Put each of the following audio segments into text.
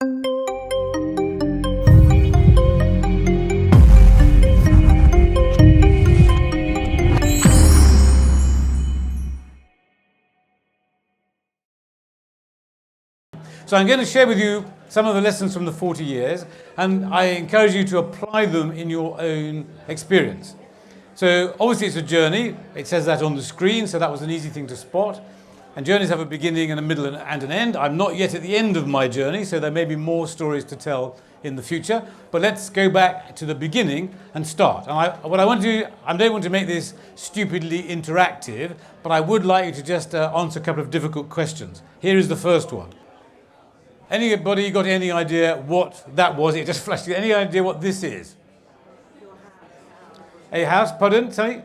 So I'm going to share with you some of the lessons from the 40 years, and I encourage you to apply them in your own experience. So obviously it's a journey. It says that on the screen, so that was an easy thing to spot. And journeys have a beginning and a middle and an end. I'm not yet at the end of my journey, so there may be more stories to tell in the future. But let's go back to the beginning and start. And what I want to do, I don't want to make this stupidly interactive, but I would like you to just answer a couple of difficult questions. Here is the first one. Anybody got any idea what that was? It just flashed. Any idea what this is? A house, pardon, sorry?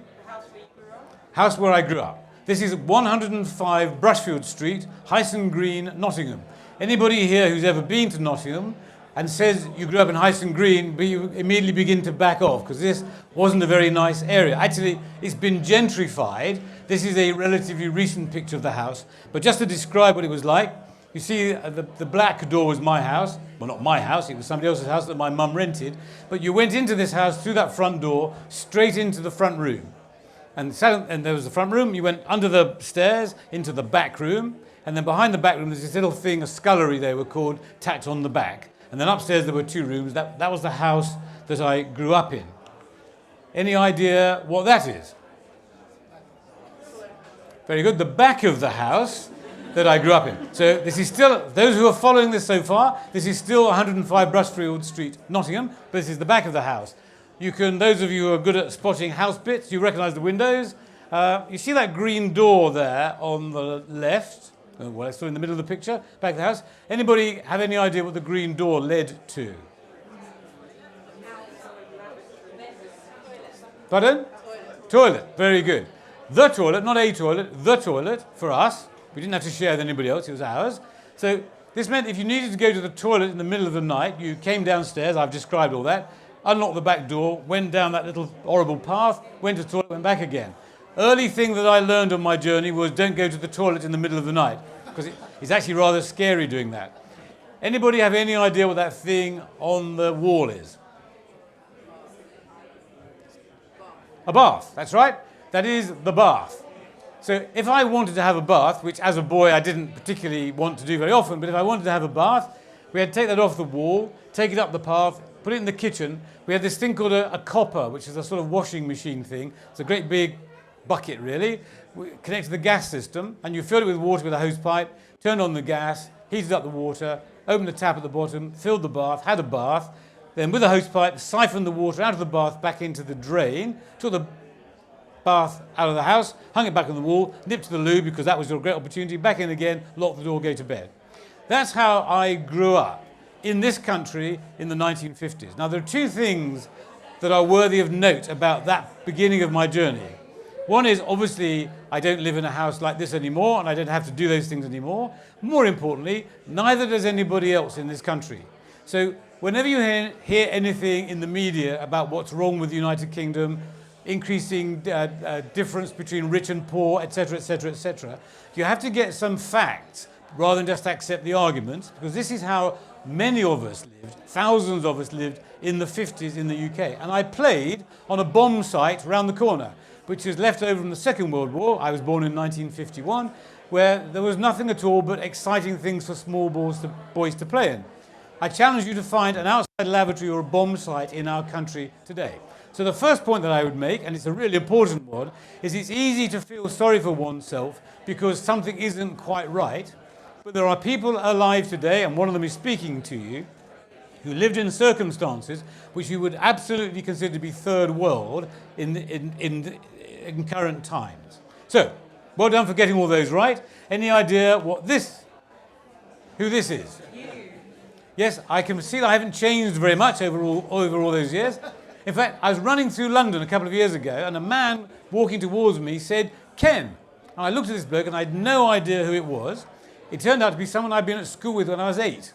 House where I grew up. This is 105 Brushfield Street, Hyson Green, Nottingham. Anybody here who's ever been to Nottingham and says you grew up in Hyson Green, but you immediately begin to back off because this wasn't a very nice area. Actually, it's been gentrified. This is a relatively recent picture of the house. But just to describe what it was like, you see the black door was my house. Well, not my house, it was somebody else's house that my mum rented. But you went into this house through that front door, straight into the front room. And there was the front room. You went under the stairs into the back room. And then behind the back room, there's this little thing, a scullery they were called, tacked on the back. And then upstairs there were two rooms. That was the house that I grew up in. Any idea what that is? Very good. The back of the house that I grew up in. So this is still, those who are following this so far, this is still 105 Brushfield Street, Nottingham, but this is the back of the house. You can, those of you who are good at spotting house bits, you recognise the windows. You see that green door there on the left? Well, it's still in the middle of the picture, back of the house. Anybody have any idea what the green door led to? Pardon? Toilet. Very good. The toilet, not a toilet, the toilet for us. We didn't have to share with anybody else, it was ours. So this meant if you needed to go to the toilet in the middle of the night, you came downstairs, I've described all that, unlocked the back door, went down that little horrible path, went to the toilet, went back again. Early thing that I learned on my journey was don't go to the toilet in the middle of the night, because it's actually rather scary doing that. Anybody have any idea what that thing on the wall is? A bath, that's right. That is the bath. So if I wanted to have a bath, which as a boy I didn't particularly want to do very often, but if I wanted to have a bath, we had to take that off the wall, take it up the path, put it in the kitchen. We had this thing called a copper, which is a sort of washing machine thing. It's a great big bucket, really. We connect to the gas system, and you fill it with water with a hose pipe, turned on the gas, heated up the water, opened the tap at the bottom, filled the bath, had a bath, then with a hose pipe, siphoned the water out of the bath back into the drain, took the bath out of the house, hung it back on the wall, nipped to the loo because that was your great opportunity, back in again, lock the door, go to bed. That's how I grew up in this country in the 1950s. Now there are two things that are worthy of note about that beginning of my journey. One is obviously I don't live in a house like this anymore and I don't have to do those things anymore. More importantly, neither does anybody else in this country. So whenever you hear anything in the media about what's wrong with the United Kingdom, increasing difference between rich and poor, etc., etc., etc., you have to get some facts rather than just accept the arguments, because this is how many of us lived, thousands of us lived in the 50s in the UK. And I played on a bomb site around the corner, which is left over from the Second World War. I was born in 1951, where there was nothing at all but exciting things for small boys to play in. I challenge you to find an outside lavatory or a bomb site in our country today. So the first point that I would make, and it's a really important one, is it's easy to feel sorry for oneself because something isn't quite right. But there are people alive today, and one of them is speaking to you, who lived in circumstances which you would absolutely consider to be third world in current times. So, well done for getting all those right. Any idea who this is? Yes, I can see that I haven't changed very much over all those years. In fact, I was running through London a couple of years ago, and a man walking towards me said, "Ken." And I looked at this bloke, and I had no idea who it was. It turned out to be someone I'd been at school with when I was 8.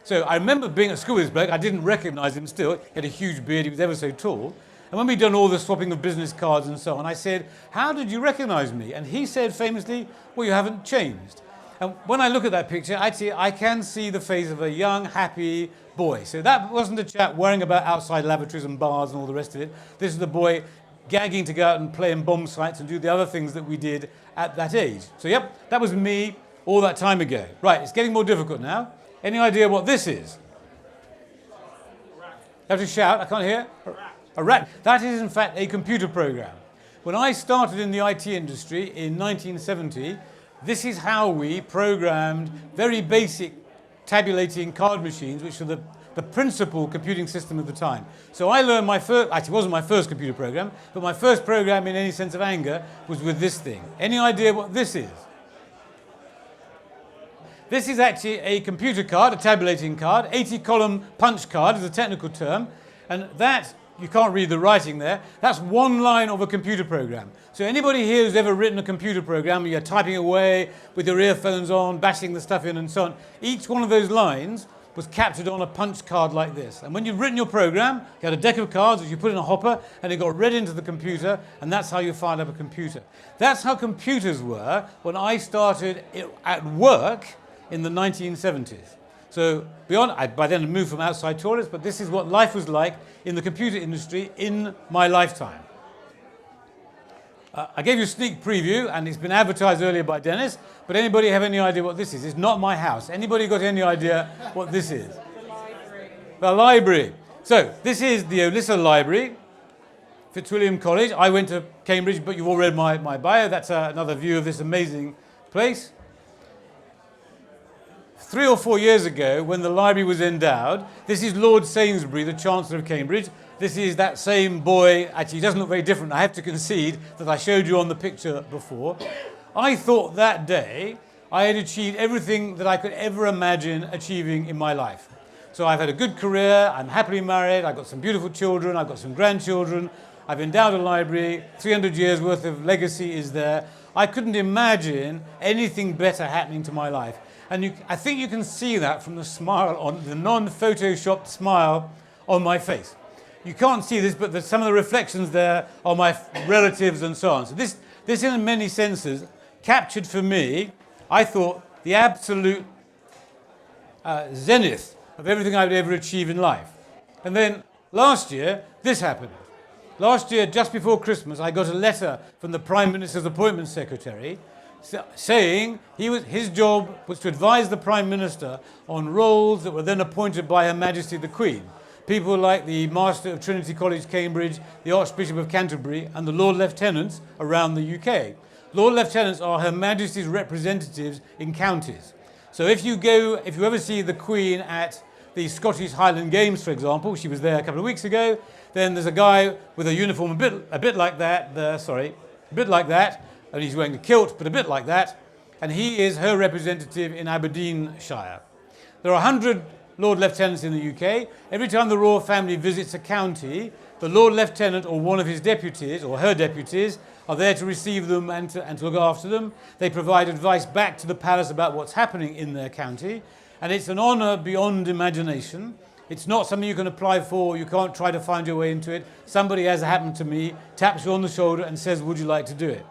So I remember being at school with this bloke. I didn't recognise him still. He had a huge beard. He was ever so tall. And when we'd done all the swapping of business cards and so on, I said, "How did you recognise me?" And he said famously, "Well, you haven't changed." And when I look at that picture, actually, I can see the face of a young, happy boy. So that wasn't a chap worrying about outside lavatories and bars and all the rest of it. This is the boy gagging to go out and play in bomb sites and do the other things that we did at that age. So, yep, that was me all that time ago. Right, it's getting more difficult now. Any idea what this is? You have to shout, I can't hear. A rat. That is, in fact, a computer program. When I started in the IT industry in 1970, this is how we programmed very basic tabulating card machines, which are the principal computing system of the time. So I learned my first, actually it wasn't my first computer program, but my first program in any sense of anger was with this thing. Any idea what this is? This is actually a computer card, a tabulating card. 80-column punch card is a technical term, and that, you can't read the writing there, that's one line of a computer program. So anybody here who's ever written a computer program, you're typing away with your earphones on, bashing the stuff in and so on, each one of those lines was captured on a punch card like this. And when you've written your program, you had a deck of cards which you put in a hopper and it got read into the computer, and that's how you fired up a computer. That's how computers were when I started at work in the 1970s. So by then I'd moved from outside toilets, but this is what life was like in the computer industry in my lifetime. I gave you a sneak preview, and it's been advertised earlier by Dennis, but anybody have any idea what this is? It's not my house. Anybody got any idea what this is? The library. The library. So this is the Olisa Library, Fitzwilliam College. I went to Cambridge, but you've all read my bio. That's another view of this amazing place. 3 or 4 years ago, when the library was endowed, this is Lord Sainsbury, the Chancellor of Cambridge. This is that same boy. Actually, he doesn't look very different. I have to concede that I showed you on the picture before. I thought that day I had achieved everything that I could ever imagine achieving in my life. So I've had a good career, I'm happily married, I've got some beautiful children, I've got some grandchildren, I've endowed a library, 300 years worth of legacy is there. I couldn't imagine anything better happening to my life. And I think you can see that from the smile on the non-photoshopped smile on my face. You can't see this, but there's some of the reflections there are my relatives and so on. So this in many senses captured for me, I thought, the absolute zenith of everything I would ever achieve in life. And then last year, this happened. Last year, just before Christmas, I got a letter from the Prime Minister's Appointments Secretary saying his job was to advise the Prime Minister on roles that were then appointed by Her Majesty the Queen. People like the Master of Trinity College, Cambridge, the Archbishop of Canterbury, and the Lord Lieutenants around the UK. Lord Lieutenants are Her Majesty's representatives in counties. So if you ever see the Queen at the Scottish Highland Games, for example, she was there a couple of weeks ago, then there's a guy with a uniform a bit like that, and he's wearing a kilt, but a bit like that, and he is her representative in Aberdeenshire. There are 100 Lord Lieutenants in the UK. Every time the royal family visits a county, the Lord Lieutenant or one of his deputies, or her deputies, are there to receive them and to look after them. They provide advice back to the palace about what's happening in their county, and it's an honour beyond imagination. It's not something you can apply for, you can't try to find your way into it. Somebody, as happened to me, taps you on the shoulder and says, would you like to do it?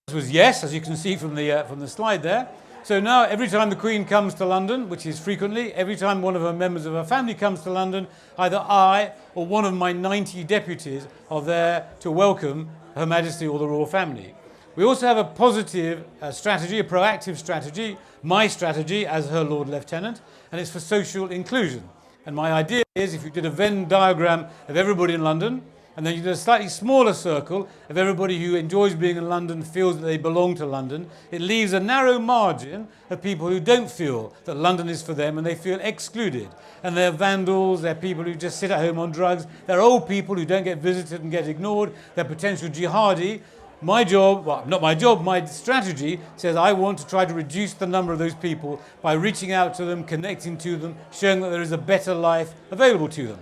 This was yes, as you can see from the slide there. So now every time the Queen comes to London, which is frequently, every time one of her members of her family comes to London, either I or one of my 90 deputies are there to welcome Her Majesty or the royal family. We also have a positive strategy, a proactive strategy, my strategy as her Lord Lieutenant, and it's for social inclusion. And my idea is if you did a Venn diagram of everybody in London, and then you did a slightly smaller circle of everybody who enjoys being in London, feels that they belong to London, it leaves a narrow margin of people who don't feel that London is for them and they feel excluded. And they're vandals, they're people who just sit at home on drugs, they're old people who don't get visited and get ignored, they're potential jihadi. My job, well, not my job, my strategy says I want to try to reduce the number of those people by reaching out to them, connecting to them, showing that there is a better life available to them.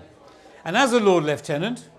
And as a Lord Lieutenant,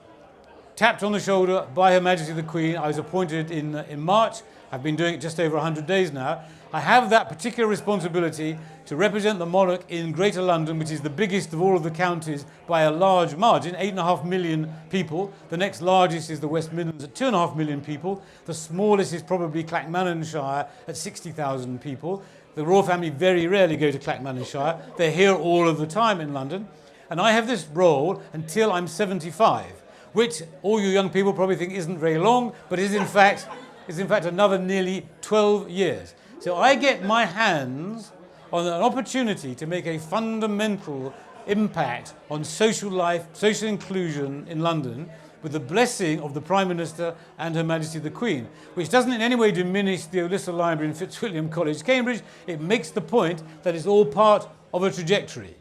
tapped on the shoulder by Her Majesty the Queen, I was appointed in March. I've been doing it just over 100 days now. I have that particular responsibility to represent the monarch in Greater London, which is the biggest of all of the counties by a large margin, 8.5 million people. The next largest is the West Midlands at 2.5 million people. The smallest is probably Clackmannanshire at 60,000 people. The royal family very rarely go to Clackmannanshire. They're here all of the time in London. And I have this role until I'm 75, which all you young people probably think isn't very long, but is in fact another nearly 12 years. So I get my hands on an opportunity to make a fundamental impact on social life, social inclusion in London, with the blessing of the Prime Minister and Her Majesty the Queen, which doesn't in any way diminish the Olisa Library in Fitzwilliam College, Cambridge. It makes the point that it's all part of a trajectory.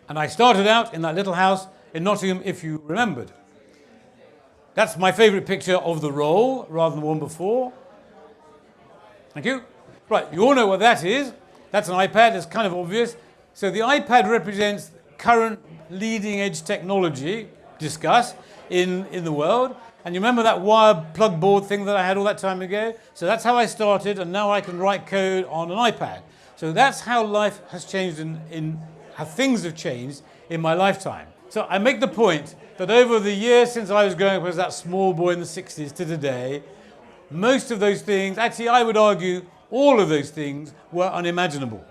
And I started out in that little house in Nottingham, if you remembered. That's my favourite picture of the role, rather than the one before. Thank you. Right, you all know what that is. That's an iPad, it's kind of obvious. So the iPad represents current leading edge technology discussed in the world. And you remember that wire plug board thing that I had all that time ago? So that's how I started, and now I can write code on an iPad. So that's how life has changed how things have changed in my lifetime. So I make the point that over the years since I was growing up as that small boy in the 60s to today, most of those things, actually I would argue all of those things, were unimaginable.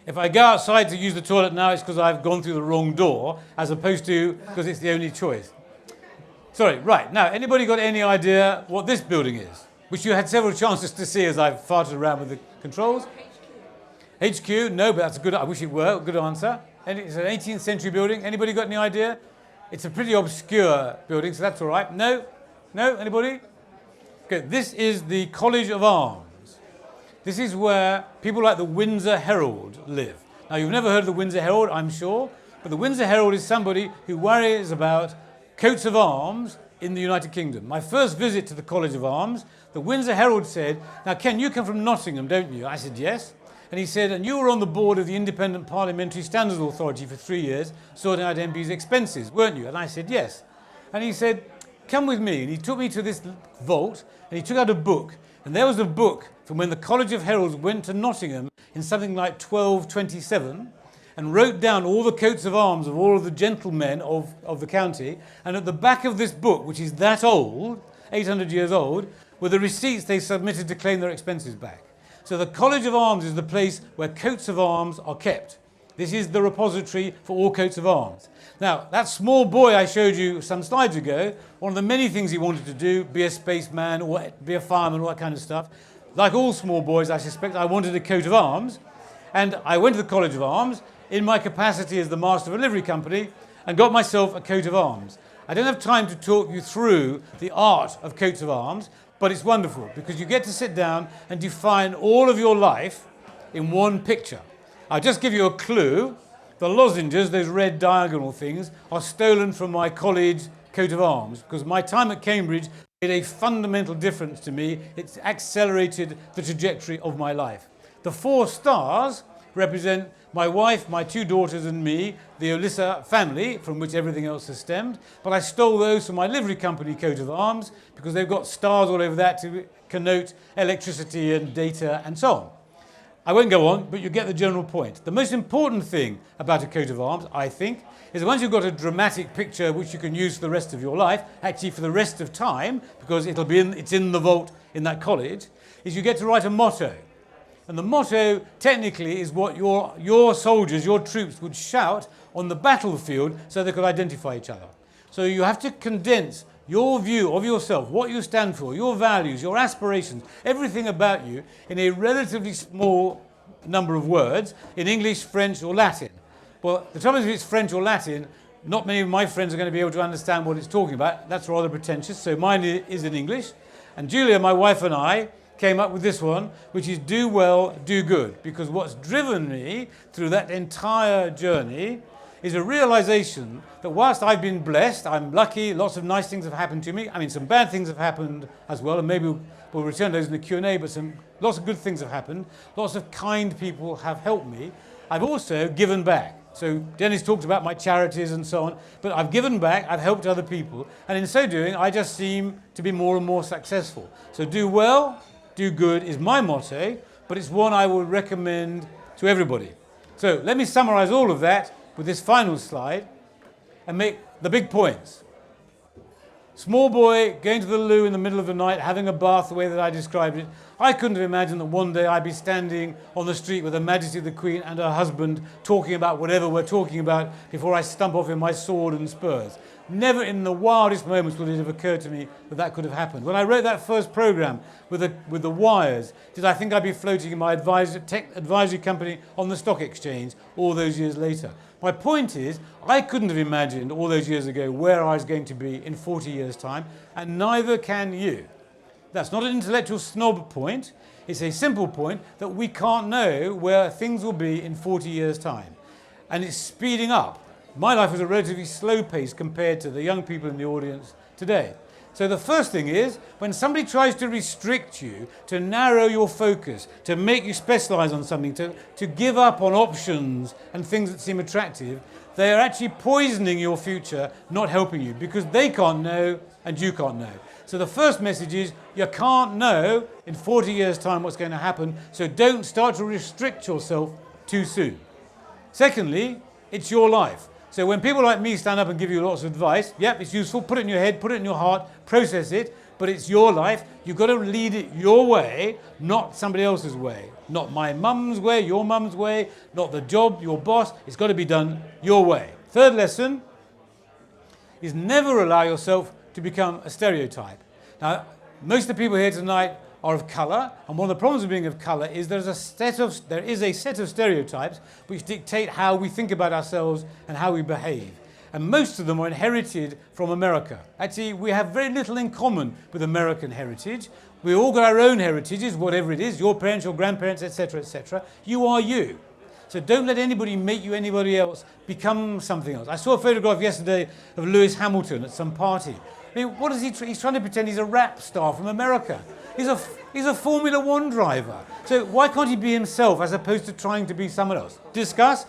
If I go outside to use the toilet now, it's because I've gone through the wrong door, as opposed to because it's the only choice. Sorry, right, now, anybody got any idea what this building is? Which you had several chances to see as I've farted around with the controls. HQ, no, but that's a good, I wish it were, good answer. It's an 18th century building. Anybody got any idea? It's a pretty obscure building, so that's all right. No? No? Anybody? Okay, this is the College of Arms. This is where people like the Windsor Herald live. Now, you've never heard of the Windsor Herald, I'm sure, but the Windsor Herald is somebody who worries about coats of arms in the United Kingdom. My first visit to the College of Arms, the Windsor Herald said, "Now, Ken, you come from Nottingham, don't you?" I said, "Yes." And he said, "And you were on the board of the Independent Parliamentary Standards Authority for 3 years, sorting out MPs' expenses, weren't you?" And I said, "Yes." And he said, "Come with me." And he took me to this vault, and he took out a book. And there was a book from when the College of Heralds went to Nottingham in something like 1227, and wrote down all the coats of arms of all of the gentlemen of the county. And at the back of this book, which is that old, 800 years old, were the receipts they submitted to claim their expenses back. So the College of Arms is the place where coats of arms are kept. This is the repository for all coats of arms. Now, that small boy I showed you some slides ago, one of the many things he wanted to do, be a spaceman or be a fireman, all that kind of stuff. Like all small boys, I suspect, I wanted a coat of arms. And I went to the College of Arms in my capacity as the master of a livery company and got myself a coat of arms. I don't have time to talk you through the art of coats of arms, but it's wonderful because you get to sit down and define all of your life in one picture. I'll just give you a clue. The lozenges, those red diagonal things, are stolen from my college coat of arms because my time at Cambridge made a fundamental difference to me. It's accelerated the trajectory of my life. The 4 stars represent my wife, my 2 daughters and me, the Olisa family, from which everything else has stemmed. But I stole those from my livery company coat of arms because they've got stars all over that to connote electricity and data and so on. I won't go on, but you get the general point. The most important thing about a coat of arms, I think, is that once you've got a dramatic picture which you can use for the rest of your life, actually for the rest of time, because it's in the vault in that college, is you get to write a motto. And the motto, technically, is what your soldiers, your troops, would shout on the battlefield so they could identify each other. So you have to condense your view of yourself, what you stand for, your values, your aspirations, everything about you in a relatively small number of words in English, French, or Latin. Well, the trouble is if it's French or Latin, not many of my friends are going to be able to understand what it's talking about. That's rather pretentious, so mine is in English. And Julia, my wife, and I came up with this one, which is do well, do good. Because what's driven me through that entire journey is a realization that whilst I've been blessed, I'm lucky, lots of nice things have happened to me. I mean, some bad things have happened as well, and maybe we'll return to those in the Q&A, but lots of good things have happened. Lots of kind people have helped me. I've also given back. So Dennis talked about my charities and so on, but I've given back, I've helped other people, and in so doing, I just seem to be more and more successful. So do well, do good is my motto, but it's one I will recommend to everybody. So let me summarize all of that with this final slide and make the big points. Small boy going to the loo in the middle of the night, having a bath the way that I described it. I couldn't have imagined that one day I'd be standing on the street with Her Majesty the Queen and her husband talking about whatever we're talking about before I stump off in my sword and spurs. Never in the wildest moments would it have occurred to me that that could have happened. When I wrote that first programme with the wires, did I think I'd be floating in my tech advisory company on the stock exchange all those years later? My point is, I couldn't have imagined all those years ago where I was going to be in 40 years' time, and neither can you. That's not an intellectual snob point. It's a simple point that we can't know where things will be in 40 years' time. And it's speeding up. My life was a relatively slow pace compared to the young people in the audience today. So the first thing is, when somebody tries to restrict you, to narrow your focus, to make you specialise on something, to give up on options and things that seem attractive, they are actually poisoning your future, not helping you, because they can't know and you can't know. So the first message is, you can't know in 40 years' time what's going to happen, so don't start to restrict yourself too soon. Secondly, it's your life. So when people like me stand up and give you lots of advice, yep, it's useful, put it in your head, put it in your heart, process it, but it's your life. You've got to lead it your way, not somebody else's way. Not my mum's way, your mum's way, not the job, your boss. It's got to be done your way. Third lesson is never allow yourself to become a stereotype. Now, most of the people here tonight are of colour, and one of the problems of being of colour is there is a set of stereotypes which dictate how we think about ourselves and how we behave. And most of them are inherited from America. Actually, we have very little in common with American heritage. We all got our own heritages, whatever it is, your parents, your grandparents, etc., etc. You are you. So don't let anybody make you anybody else, become something else. I saw a photograph yesterday of Lewis Hamilton at some party. I mean, what is he? He's trying to pretend he's a rap star from America. He's a Formula One driver. So why can't he be himself as opposed to trying to be someone else? Discuss,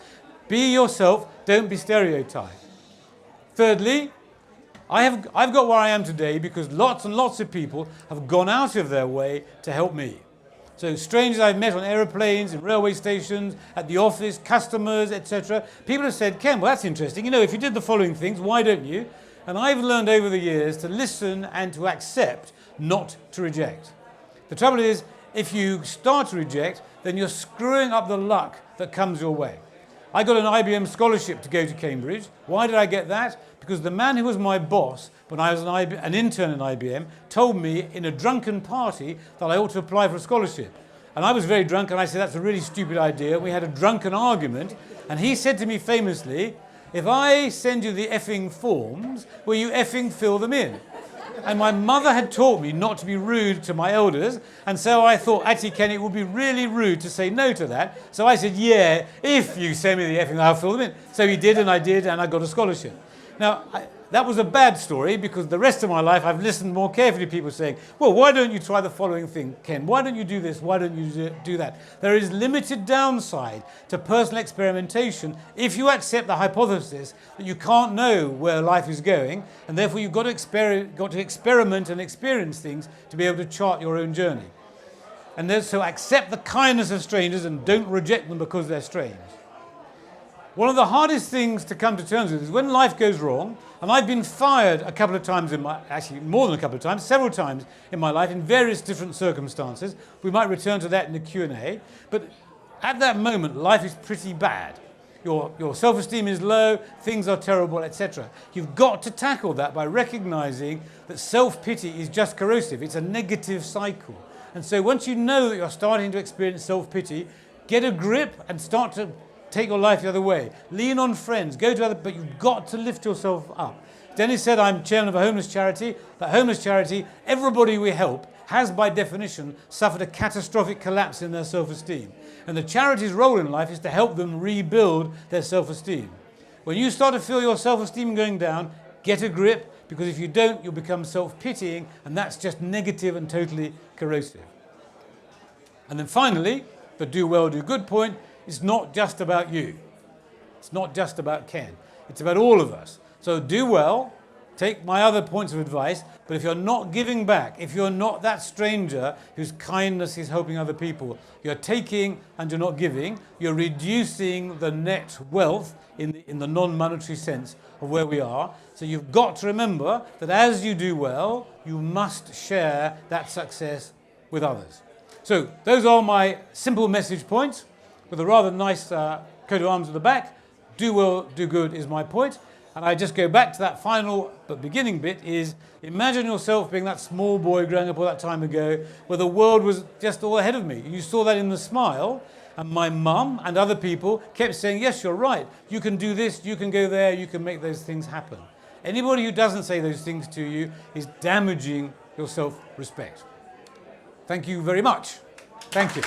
be yourself, don't be stereotyped. Thirdly, I've got where I am today because lots and lots of people have gone out of their way to help me. So strangers I've met on aeroplanes, in railway stations, at the office, customers, etc. People have said, Ken, well, that's interesting. You know, if you did the following things, why don't you? And I've learned over the years to listen and to accept, not to reject. The trouble is, if you start to reject, then you're screwing up the luck that comes your way. I got an IBM scholarship to go to Cambridge. Why did I get that? Because the man who was my boss when I was an intern in IBM told me in a drunken party that I ought to apply for a scholarship. And I was very drunk and I said, that's a really stupid idea. We had a drunken argument and he said to me famously, if I send you the effing forms, will you effing fill them in? And my mother had taught me not to be rude to my elders, and so I thought, actually, Ken, it would be really rude to say no to that. So I said, yeah, if you send me the effing, I'll fill them in. So he did, and I got a scholarship. Now, that was a bad story, because the rest of my life I've listened more carefully to people saying, well, why don't you try the following thing, Ken? Why don't you do this? Why don't you do that? There is limited downside to personal experimentation if you accept the hypothesis that you can't know where life is going, and therefore you've got to experiment and experience things to be able to chart your own journey. And so accept the kindness of strangers and don't reject them because they're strange. One of the hardest things to come to terms with is when life goes wrong, and I've been fired a couple of times actually more than a couple of times, several times in my life in various different circumstances. We might return to that in the Q&A, but at that moment, life is pretty bad. Your self-esteem is low, things are terrible, etc. You've got to tackle that by recognizing that self-pity is just corrosive. It's a negative cycle. And so once you know that you're starting to experience self-pity, get a grip and start to take your life the other way. Lean on friends, go to other, but you've got to lift yourself up. Dennis said, I'm chairman of a homeless charity. That homeless charity, everybody we help has by definition suffered a catastrophic collapse in their self-esteem. And the charity's role in life is to help them rebuild their self-esteem. When you start to feel your self-esteem going down, get a grip, because if you don't, you'll become self-pitying, and that's just negative and totally corrosive. And then finally, the do well, do good point, it's not just about you. It's not just about Ken. It's about all of us. So do well, take my other points of advice, but if you're not giving back, if you're not that stranger whose kindness is helping other people, you're taking and you're not giving, you're reducing the net wealth in the non-monetary sense of where we are. So you've got to remember that as you do well, you must share that success with others. So those are my simple message points with a rather nice coat of arms at the back. Do well, do good is my point. And I just go back to that final but beginning bit is imagine yourself being that small boy growing up all that time ago where the world was just all ahead of me. You saw that in the smile, and my mum and other people kept saying, yes, you're right. You can do this, you can go there, you can make those things happen. Anybody who doesn't say those things to you is damaging your self-respect. Thank you very much. Thank you.